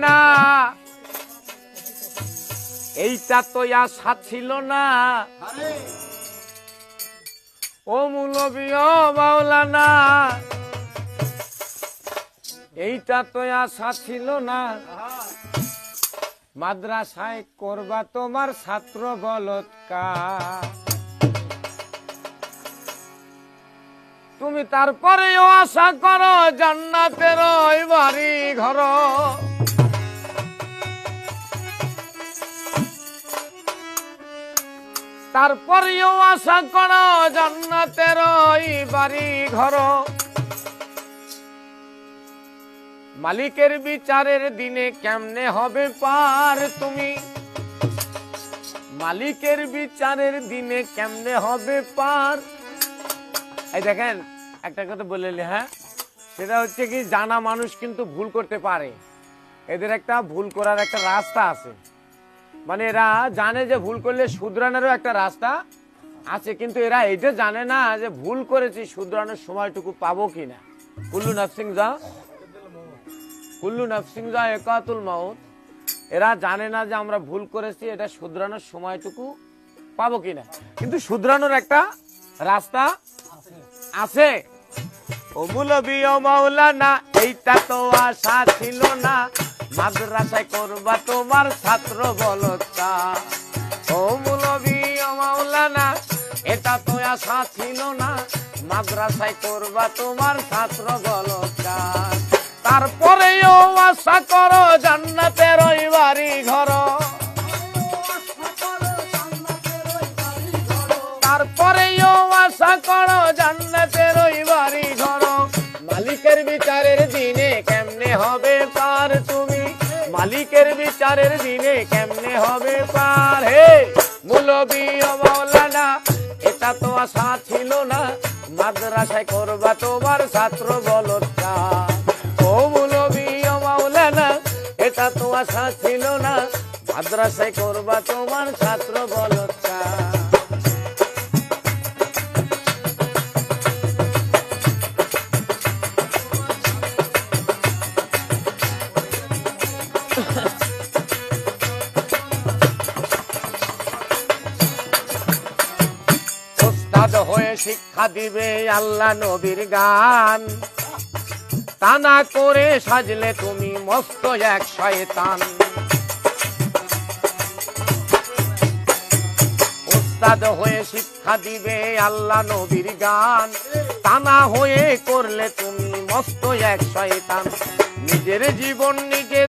না এইটা তো আশা ছিল না ও মুলবি ও মাওলানা, এইটা তো আশা ছিল না মাদ্রাসায় করবা তোমার ছাত্র বলৎকার। তুমি তারপরেও আশা করো জান্নাতের ওই বাড়ি ঘর, তারপরেও আশা করো জান্নাতের ওই বাড়ি ঘর। মালিকের বিচারের দিনে কেমনে হবে পার তুমি, মালিকের বিচারের দিনে কেমনে হবে পার। এই দেখেন একটা কথা বললেন, হ্যাঁ সেটা হচ্ছে কি জানা মানুষ কিন্তু ভুল করতে পারে, এদের একটা ভুল করার একটা রাস্তা আছে, মানে এরা জানে যে ভুল করলে শুধরানোরও একটা রাস্তা আছে, কিন্তু এরা এটা জানে না যে ভুল করেছি শুধরানোর সময়টুকু পাবো কিনা। কুল্লু নাফসিং যা কুল্লু নাফসিং যা একাতুল মাউত, এরা জানে না যে আমরা ভুল করেছি এটা শুধরানোর সময়টুকু পাবো কিনা, কিন্তু শুধরানোর একটা রাস্তা আছে। ও মুলবি ও মাওলানা এইটা তো আশা ছিল না মাদ্রাসায় করবা তোমার ছাত্র বলৎকার। ও মুলবি ও মাওলানা এটা তো আশা ছিল না মাদ্রাসায় করবা তোমার ছাত্র বলৎকার। তারপরেও আশা করো জান্নাতের ওই বাড়ি ঘর, তারপরেও আশা করো জান্নাতের ওই বাড়ি ঘর। মালিকের বিচারের দিনে কেমনে হবে পার তুমি, মালিকের বিচারের দিনে কেমনে হবে পার। হে মুলবি ও মাওলানা এটা তো আশা ছিল না মাদ্রাসায় করবা তোমার ছাত্র বলৎকার। ও মুলবি ও মাওলানা এটা তো আশা ছিল না মাদ্রাসায় করবা তোমার ছাত্র বলৎকার। ওস্তাদ হয়ে শিক্ষা দিবে আল্লাহ নবীর গান, তা না করে সাজলে তুমি মস্ত এক শয়তান। ওস্তাদ হয়ে শিক্ষা দিবে আল্লাহ নবীর গান, তা না হয়ে করলে তুমি মস্ত এক শয়তান। নিজের জীবন নিজে